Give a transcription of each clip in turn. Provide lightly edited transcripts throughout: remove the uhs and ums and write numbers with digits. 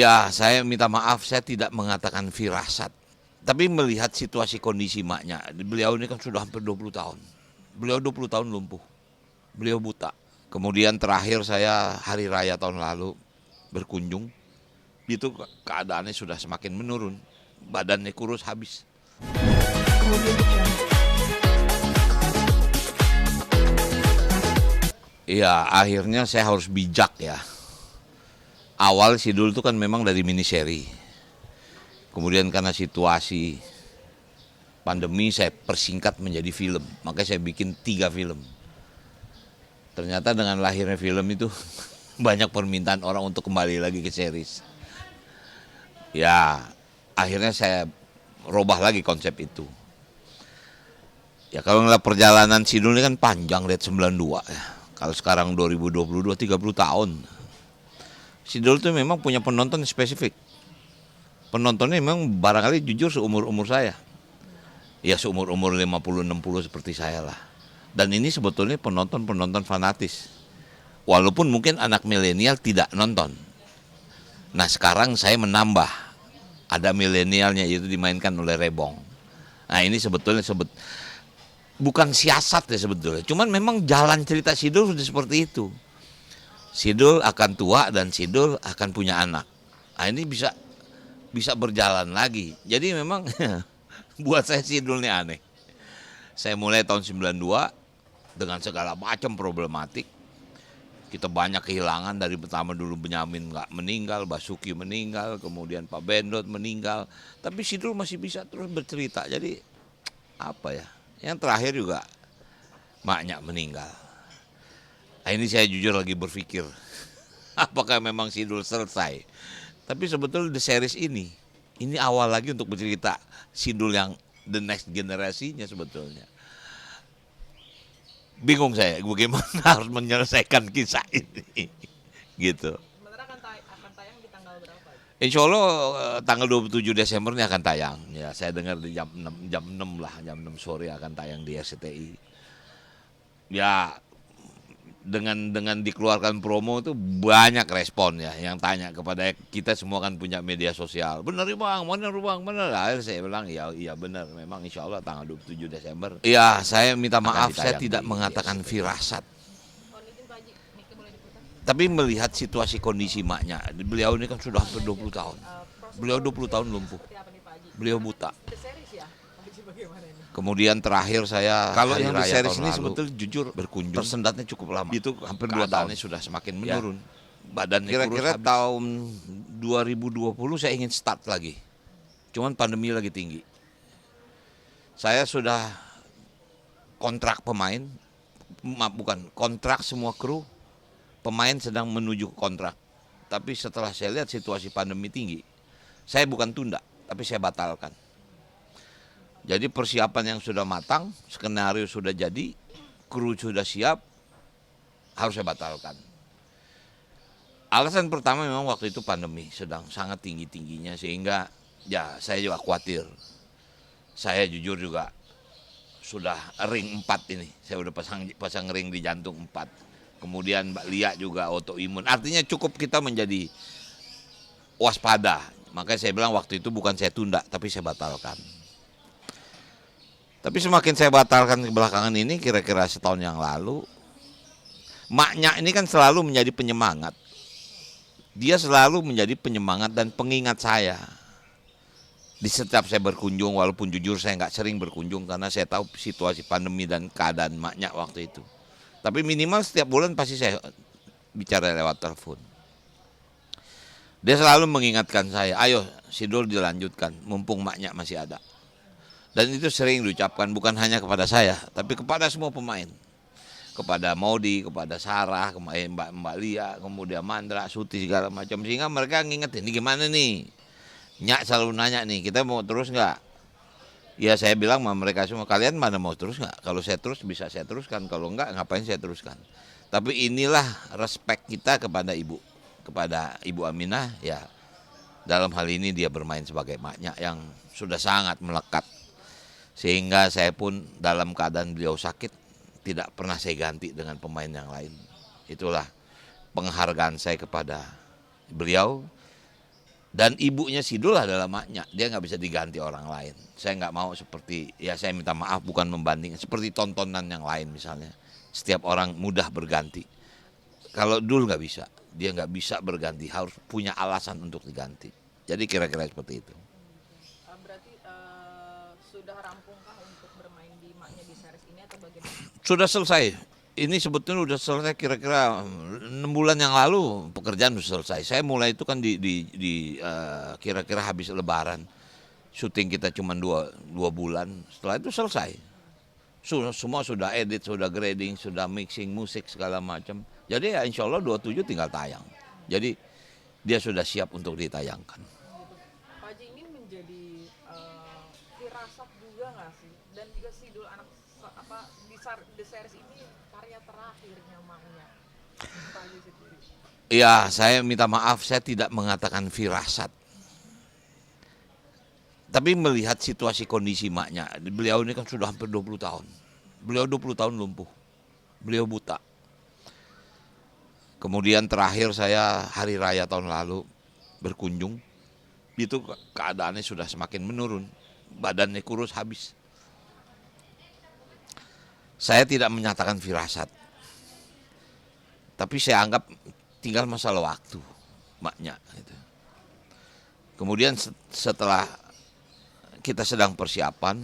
Iya, saya minta maaf, saya tidak mengatakan firasat. Tapi melihat situasi kondisi maknya, beliau ini kan sudah hampir 20 tahun. Beliau 20 tahun lumpuh, beliau buta. Kemudian terakhir saya hari raya tahun lalu berkunjung, itu keadaannya sudah semakin menurun. Badannya kurus habis. Iya, akhirnya saya harus bijak ya. Awal Sidul itu kan memang dari mini seri. Kemudian karena situasi pandemi saya persingkat menjadi film. Makanya saya bikin 3 film. Ternyata dengan lahirnya film itu banyak permintaan orang untuk kembali lagi ke series. Ya, akhirnya saya robah lagi konsep itu. Ya kalau ngeliat perjalanan Sidul ini kan panjang, lihat 92 ya. Kalau sekarang 2022, 30 tahun. Sidul itu memang punya penonton spesifik. Penontonnya memang barangkali jujur seumur-umur saya. Ya seumur-umur 50-60 seperti saya lah. Dan ini sebetulnya penonton-penonton fanatis. Walaupun mungkin anak milenial tidak nonton. Nah sekarang saya menambah. Ada milenialnya, itu dimainkan oleh Rebong. Nah ini sebetulnya bukan siasat ya sebetulnya. Cuman memang jalan cerita Sidul sudah seperti itu. Sidul akan tua dan Sidul akan punya anak. Nah ini bisa berjalan lagi. Jadi memang buat saya Sidul ini aneh. Saya mulai tahun 92 dengan segala macam problematik. Kita banyak kehilangan, dari pertama dulu Benyamin nggak meninggal, Basuki meninggal, kemudian Pak Bendot meninggal. Tapi Sidul masih bisa terus bercerita. Jadi apa ya? Yang terakhir juga maknya meninggal. Nah, ini saya jujur lagi berpikir, apakah memang Sidul selesai? Tapi sebetulnya the series ini awal lagi untuk bercerita Sidul yang the next generasinya sebetulnya. Bingung saya bagaimana harus menyelesaikan kisah ini, gitu. Sementara akan tayang di tanggal berapa? Insya Allah tanggal 27 Desember ini akan tayang. Ya, saya dengar di jam 6 lah, jam 6 sore akan tayang di RCTI. Ya, dengan dikeluarkan promo itu banyak respon ya yang tanya kepada kita, semua kan punya media sosial. Benar ya bang, benar. Akhirnya saya bilang iya benar, memang insya Allah tanggal 27 Desember. Iya, saya minta maaf, saya tidak mengatakan firasat. Tapi melihat situasi kondisi maknya, beliau ini kan sudah hampir 20 tahun. Beliau 20 tahun lumpuh. Beliau buta. Kemudian terakhir saya kalau yang di series ini sebetulnya jujur berkunjung, tersendatnya cukup lama. Itu hampir 2 tahun sudah semakin menurun. Badan kira-kira tahun 2020 saya ingin start lagi. Cuman pandemi lagi tinggi. Saya sudah kontrak pemain, kontrak semua kru. Pemain sedang menuju kontrak. Tapi setelah saya lihat situasi pandemi tinggi, saya bukan tunda, tapi saya batalkan. Jadi persiapan yang sudah matang, skenario sudah jadi, kru sudah siap, harus saya batalkan. Alasan pertama memang waktu itu pandemi sedang sangat tinggi-tingginya, sehingga ya saya juga khawatir. Saya jujur juga sudah ring 4 ini, saya udah pasang ring di jantung 4. Kemudian Mbak Lia juga autoimun. Artinya cukup kita menjadi waspada. Makanya saya bilang waktu itu bukan saya tunda, tapi saya batalkan. Tapi semakin saya batalkan ke belakangan ini, kira-kira setahun yang lalu, maknya ini kan selalu menjadi penyemangat. Dia selalu menjadi penyemangat dan pengingat saya. Di setiap saya berkunjung, walaupun jujur saya nggak sering berkunjung karena saya tahu situasi pandemi dan keadaan maknya waktu itu. Tapi minimal setiap bulan pasti saya bicara lewat telepon. Dia selalu mengingatkan saya, ayo Sidul dilanjutkan, mumpung maknya masih ada. Dan itu sering diucapkan bukan hanya kepada saya, tapi kepada semua pemain. Kepada Maudi, kepada Sarah, Mbak Lia, kemudian Mandra, Suti, segala macam. Sehingga mereka ngingetin, ini gimana nih? Nyak selalu nanya nih, kita mau terus nggak? Ya saya bilang sama mereka semua, kalian mana mau terus nggak? Kalau saya terus bisa saya teruskan, kalau nggak ngapain saya teruskan. Tapi inilah respect kita kepada Ibu Aminah, ya dalam hal ini dia bermain sebagai maknya yang sudah sangat melekat. Sehingga saya pun dalam keadaan beliau sakit tidak pernah saya ganti dengan pemain yang lain. Itulah penghargaan saya kepada beliau Dan ibunya Sidul adalah maknya, dia nggak bisa diganti orang lain. Saya nggak mau seperti, ya saya minta maaf bukan membanding, seperti tontonan yang lain misalnya. Setiap orang mudah berganti. Kalau Dul nggak bisa, dia nggak bisa berganti, harus punya alasan untuk diganti. Jadi kira-kira seperti itu. Berarti sudah rampungkah untuk bermain di maknya di series ini atau bagaimana? Sudah selesai. Ini sebetulnya udah selesai kira-kira 6 bulan yang lalu pekerjaan sudah selesai. Saya mulai itu kan kira-kira habis Lebaran. Syuting kita cuma dua bulan. Setelah itu selesai. Semua sudah edit, sudah grading, sudah mixing musik segala macam. Jadi ya insya Allah 27 tinggal tayang. Jadi dia sudah siap untuk ditayangkan. Pak Haji, ini menjadi firasat juga nggak sih? Dan juga Sidul anak di series ini karya terakhirnya maknya Pak Haji sendiri. Ya, saya minta maaf, saya tidak mengatakan firasat. Tapi melihat situasi kondisi maknya, beliau ini kan sudah hampir 20 tahun. Beliau 20 tahun lumpuh. Beliau buta. Kemudian terakhir saya hari raya tahun lalu berkunjung. Itu keadaannya sudah semakin menurun. Badannya kurus habis. Saya tidak menyatakan firasat. Tapi saya anggap tinggal masalah waktu maknya. Gitu. Kemudian setelah kita sedang persiapan,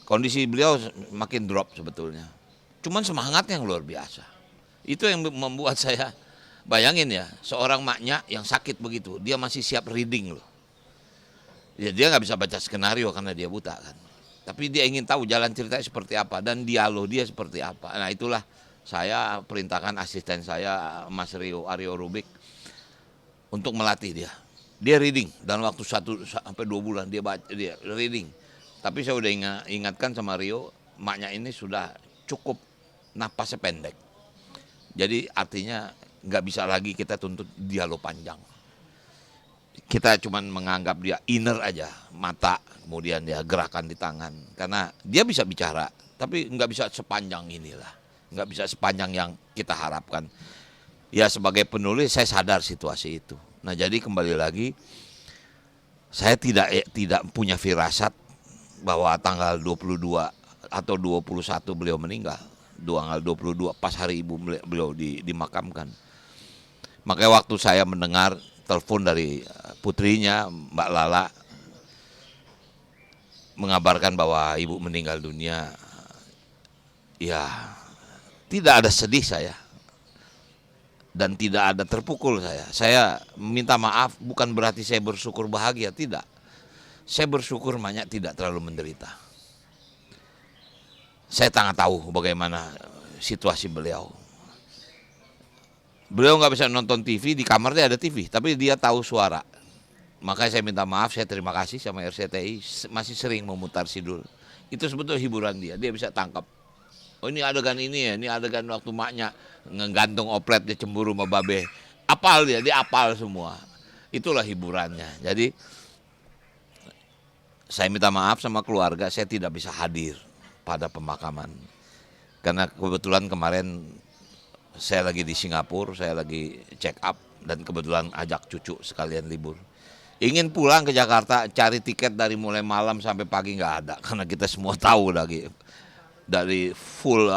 kondisi beliau makin drop sebetulnya. Cuman semangatnya yang luar biasa. Itu yang membuat saya bayangin ya, seorang maknya yang sakit begitu, dia masih siap reading loh. Ya, dia nggak bisa baca skenario karena dia buta kan. Tapi dia ingin tahu jalan ceritanya seperti apa dan dialog dia seperti apa. Nah itulah saya perintahkan asisten saya Mas Aryo Rubik untuk melatih dia. Dia reading dalam waktu 1 sampai 2 bulan dia reading. Tapi saya udah ingatkan sama Rio, maknya ini sudah cukup napasnya pendek. Jadi artinya nggak bisa lagi kita tuntut dialog panjang. Kita cuman menganggap dia inner aja, mata, kemudian dia gerakan di tangan. Karena dia bisa bicara, tapi nggak bisa sepanjang inilah, nggak bisa sepanjang yang kita harapkan. Ya sebagai penulis saya sadar situasi itu. Nah jadi kembali lagi, saya tidak punya firasat bahwa tanggal 22 atau 21 beliau meninggal. Tanggal 22 pas hari ibu beliau dimakamkan. Makanya waktu saya mendengar telepon dari putrinya Mbak Lala mengabarkan bahwa ibu meninggal dunia, ya tidak ada sedih saya. Dan tidak ada terpukul saya. Saya minta maaf bukan berarti saya bersyukur bahagia, tidak. Saya bersyukur banyak tidak terlalu menderita. Saya sangat tahu bagaimana situasi beliau. Beliau nggak bisa nonton TV, di kamarnya ada TV, tapi dia tahu suara. Makanya saya minta maaf, saya terima kasih sama RCTI masih sering memutar Sidul. Itu sebetulnya hiburan dia bisa tangkap. Oh ini adegan ini ya, ini adegan waktu maknya ngegantung oplet dia cemburu sama babe. Apal dia apal semua. Itulah hiburannya. Jadi saya minta maaf sama keluarga, saya tidak bisa hadir pada pemakaman. Karena kebetulan kemarin saya lagi di Singapura, saya lagi check up dan kebetulan ajak cucu sekalian libur. Ingin pulang ke Jakarta, cari tiket dari mulai malam sampai pagi nggak ada, karena kita semua tahu lagi dari full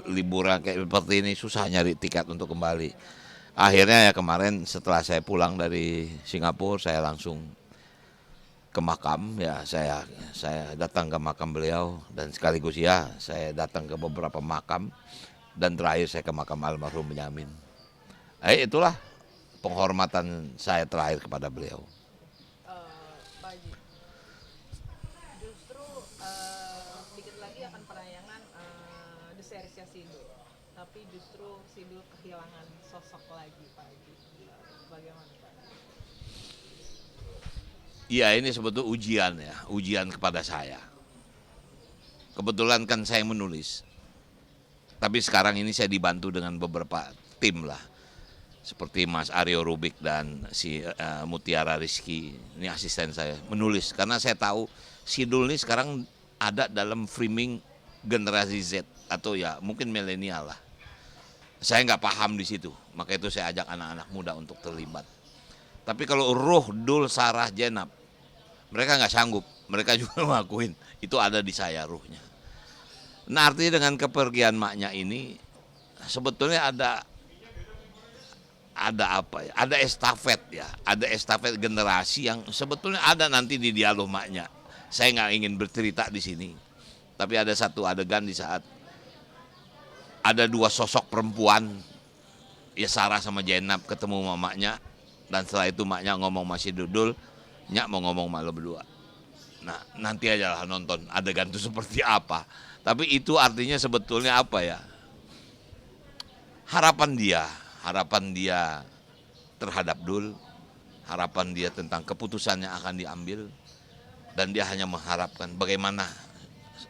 liburan kayak seperti ini susah nyari tiket untuk kembali. Akhirnya ya kemarin setelah saya pulang dari Singapura saya langsung ke makam ya, saya datang ke makam beliau dan sekaligus ya saya datang ke beberapa makam dan terakhir saya ke makam almarhum Benyamin. Itulah penghormatan saya terakhir kepada beliau. Pak Haji, justru sedikit lagi akan penayangan The Series-nya Sidul, tapi justru Sidul kehilangan sosok lagi Pak Haji. Bagaimana Pak Haji? Iya ini sebetulnya ujian ya, ujian kepada saya. Kebetulan kan saya menulis, tapi sekarang ini saya dibantu dengan beberapa tim lah. Seperti Mas Aryo Rubik dan si Mutiara Rizky, ini asisten saya, menulis. Karena saya tahu Sidul ini sekarang ada dalam framing generasi Z atau ya mungkin milenial lah. Saya nggak paham di situ, maka itu saya ajak anak-anak muda untuk terlibat. Tapi kalau Ruh, Dul, Sarah, Jenab, mereka nggak sanggup, mereka juga ngakuin itu ada di saya ruhnya. Nah artinya dengan kepergian maknya ini sebetulnya ada apa ya? Ada estafet ya, ada estafet generasi yang sebetulnya ada nanti di dialog maknya. Saya nggak ingin bercerita di sini, tapi ada satu adegan di saat ada dua sosok perempuan, ya Sarah sama Jenab ketemu mamanya, dan setelah itu maknya ngomong masih dudul, nyak mau ngomong malu berdua. Nah nanti aja lah nonton adegan itu seperti apa. Tapi itu artinya sebetulnya apa ya? Harapan dia terhadap Dul, harapan dia tentang keputusan yang akan diambil, dan dia hanya mengharapkan bagaimana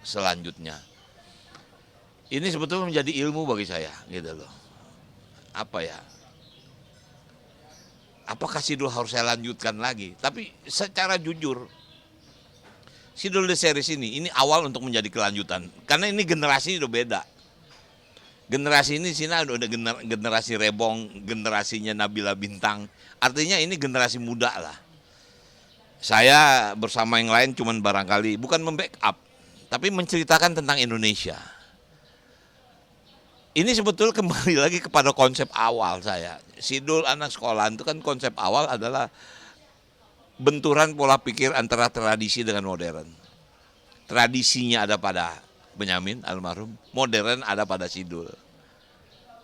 selanjutnya. Ini sebetulnya menjadi ilmu bagi saya, gitu loh. Apa ya? Apakah Sidul harus saya lanjutkan lagi? Tapi secara jujur, Sidul The Series ini awal untuk menjadi kelanjutan. Karena ini generasi udah beda. Generasi ini sini udah generasi Rebong, generasinya Nabila Bintang. Artinya ini generasi muda lah. Saya bersama yang lain cuman barangkali bukan membackup, tapi menceritakan tentang Indonesia. Ini sebetulnya kembali lagi kepada konsep awal saya. Sidul anak sekolah itu kan konsep awal adalah benturan pola pikir antara tradisi dengan modern. Tradisinya ada pada Benyamin almarhum, modern ada pada Sidul.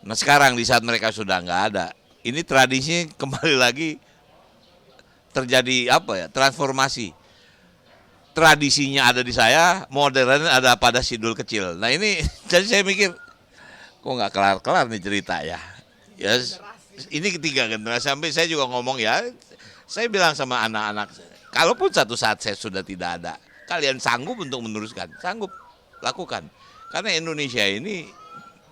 Nah sekarang di saat mereka sudah nggak ada, ini tradisi kembali lagi terjadi apa ya, transformasi. Tradisinya ada di saya, modern ada pada Sidul kecil. Nah ini jadi saya mikir, kok nggak kelar-kelar nih cerita ya. Ya ini ketiga generasi, sampai saya juga ngomong ya, saya bilang sama anak-anak, kalaupun satu saat saya sudah tidak ada, kalian sanggup untuk meneruskan, sanggup lakukan. Karena Indonesia ini,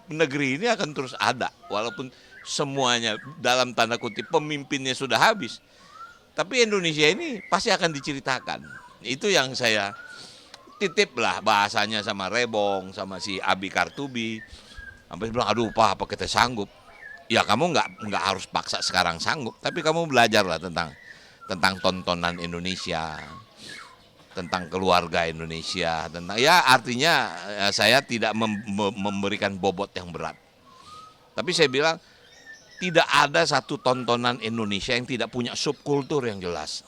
negeri ini akan terus ada, walaupun semuanya dalam tanda kutip pemimpinnya sudah habis. Tapi Indonesia ini pasti akan diceritakan. Itu yang saya titip lah bahasanya sama Rebong, sama si Abi Kartubi. Sampai bilang, aduh Pak, apa kita sanggup? Ya kamu nggak harus paksa sekarang sanggup, tapi kamu belajar lah tentang tontonan Indonesia, tentang keluarga Indonesia, tentang ya artinya saya tidak memberikan bobot yang berat. Tapi saya bilang tidak ada satu tontonan Indonesia yang tidak punya subkultur yang jelas.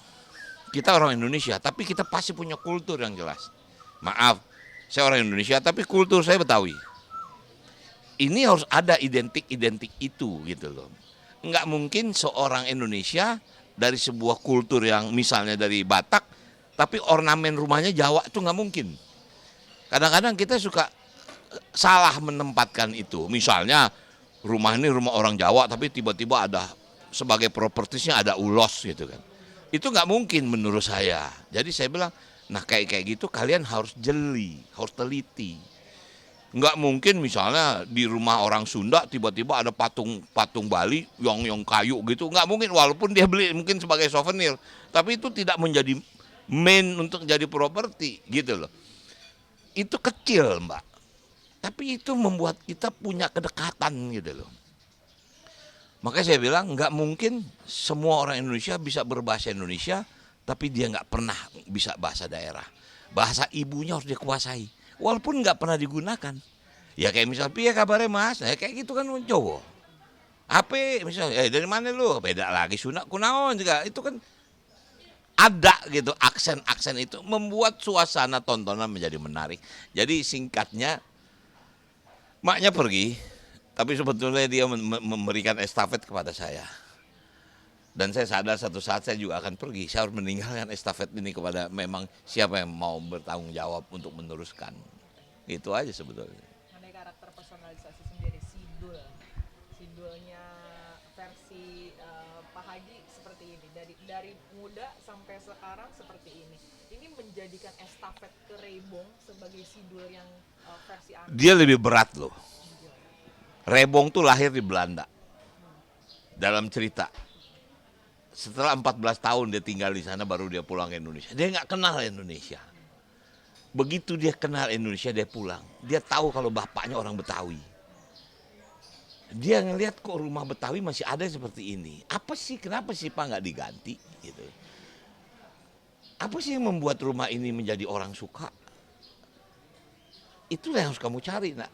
Kita orang Indonesia, tapi kita pasti punya kultur yang jelas. Maaf, saya orang Indonesia, tapi kultur saya Betawi. Ini harus ada identik itu gitu loh. Nggak mungkin seorang Indonesia dari sebuah kultur yang misalnya dari Batak, tapi ornamen rumahnya Jawa itu nggak mungkin. Kadang-kadang kita suka salah menempatkan itu. Misalnya rumah ini rumah orang Jawa, tapi tiba-tiba ada sebagai propertisnya ada ulos gitu kan. Itu nggak mungkin menurut saya. Jadi saya bilang, nah kayak gitu kalian harus jeli, harus teliti. Nggak mungkin misalnya di rumah orang Sunda tiba-tiba ada patung Bali yang kayu gitu, nggak mungkin, walaupun dia beli mungkin sebagai souvenir, tapi itu tidak menjadi main untuk jadi properti gitu loh. Itu kecil Mbak, tapi itu membuat kita punya kedekatan gitu loh. Makanya saya bilang nggak mungkin semua orang Indonesia bisa berbahasa Indonesia, tapi dia nggak pernah bisa bahasa daerah. Bahasa ibunya harus dikuasai, walaupun nggak pernah digunakan. Ya kayak misal, piye kabarnya mas? Nah, kayak gitu kan Jawa. Apa misalnya, dari mana lu? Beda lagi Sunda kunaon juga. Itu kan ada gitu, aksen-aksen itu membuat suasana tontonan menjadi menarik. Jadi singkatnya, maknya pergi, tapi sebetulnya dia memberikan estafet kepada saya. Dan saya sadar satu saat saya juga akan pergi. Saya harus meninggalkan estafet ini kepada memang siapa yang mau bertanggung jawab untuk meneruskan. Itu aja sebetulnya. Mengenai karakter personalisasi sendiri, Sidulnya versi Pak Haji seperti ini, dari muda sampai sekarang seperti ini. Ini menjadikan estafet ke Rebong sebagai Sidul yang versi anak. Dia lebih berat loh. Rebong tuh lahir di Belanda. Dalam cerita. Setelah 14 tahun dia tinggal di sana baru dia pulang ke Indonesia. Dia nggak kenal Indonesia. Begitu dia kenal Indonesia dia pulang. Dia tahu kalau bapaknya orang Betawi. Dia ngelihat kok rumah Betawi masih ada seperti ini. Apa sih, kenapa sih Pak nggak diganti gitu? Apa sih yang membuat rumah ini menjadi orang suka? Itulah yang harus kamu cari, nak.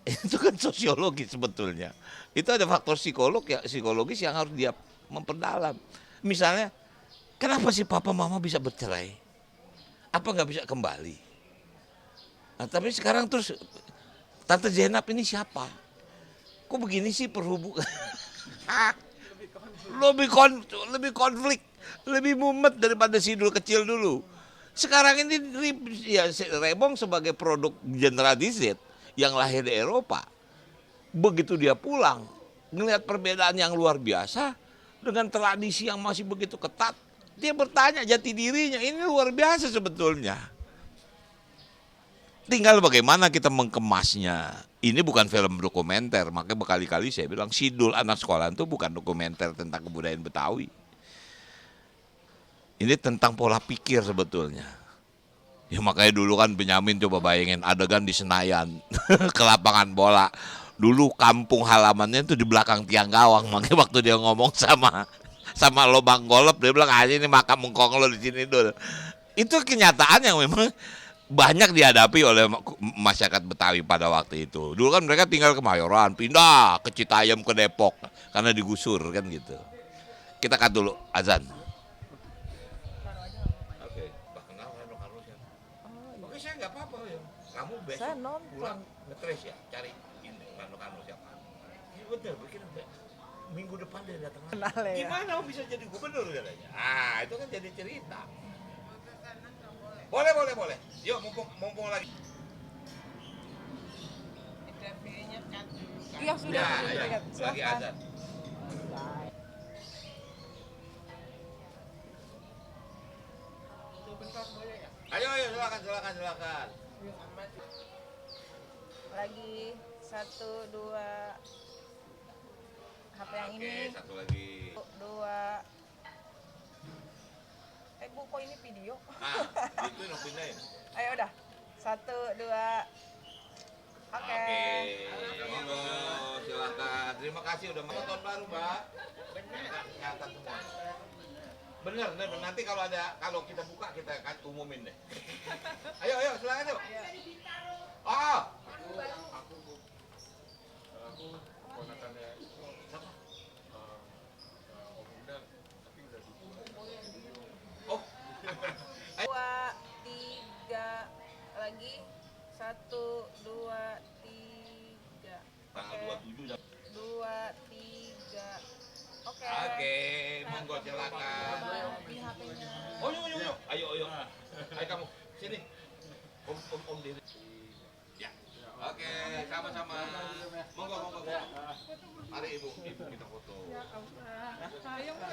Itu kan sosiologi sebetulnya. Itu ada faktor psikologis yang harus dia memperdalam. Misalnya, kenapa sih papa mama bisa bercerai? Apa nggak bisa kembali? Nah, tapi sekarang terus Tante Jenab ini siapa? Kok begini sih perhubungan? lebih konflik, lebih mumet daripada Sidul kecil dulu. Sekarang ini ya Rebong sebagai produk generasi Z yang lahir di Eropa. Begitu dia pulang, ngelihat perbedaan yang luar biasa dengan tradisi yang masih begitu ketat, dia bertanya jati dirinya, ini luar biasa sebetulnya. Tinggal bagaimana kita mengemasnya. Ini bukan film dokumenter, makanya berkali-kali saya bilang Sidul anak sekolah itu bukan dokumenter tentang kebudayaan Betawi. Ini tentang pola pikir sebetulnya. Ya makanya dulu kan Benyamin coba bayangin adegan di Senayan ke lapangan bola. Dulu kampung halamannya itu di belakang tiang gawang, makanya waktu dia ngomong sama Lobang Golep dia bilang aja ini makam mengkong lo di sini dulu. Itu kenyataan yang memang banyak dihadapi oleh masyarakat Betawi pada waktu itu. Dulu kan mereka tinggal ke Mayoran, pindah ke Citayam ke Depok karena digusur kan gitu. Kita cut dulu azan. Oke, oke saya nggak apa-apa ya. Kamu besok Saya nonton. pulang ngetres ya, cari ini Kano siapa. Ini bener, bikin minggu depan dia datang. Kenal ya. Gimana kamu bisa jadi gubernur katanya? Ah, itu kan jadi cerita. Boleh. Yuk, mumpung lagi. Iya sudah. Ya, lagi azan. Ayo, silakan. Lagi 1, 2 HP yang Oke, ini. satu lagi. 2. Bu, kok ini video? Ah, itu yang pindahin. Ayo udah. 1, 2. Oke. Monggo, silakan. Terima kasih udah mau tahun baru, Mbak. Catat semua. Bener. Nanti kalau kita buka kita akan umumin deh. Ayo, silakan yuk. Oh. Aku ponakannya siapa? Om Undang, tapi udah Oh. 2, 3 lagi. 1, 2, 3. Tanggal 27 jam. 2, 3. Oke. Oke, monggo silakan. Di HP-nya. Oh, yuk. Ayo. Ayo kamu sini. Om diri. Ya. Oke, sama-sama. Monggo. Mari Ibu kita foto. Ya Allah. Ayo, Bu.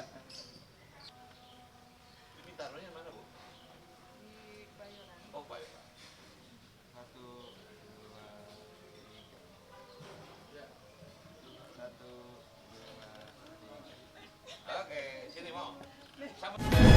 Ini taruhnya mana, Bu? Di Bayoran. Oh, Pak. 1, 2, 3. 1, 2, 3. Oke, sini mau. Sama.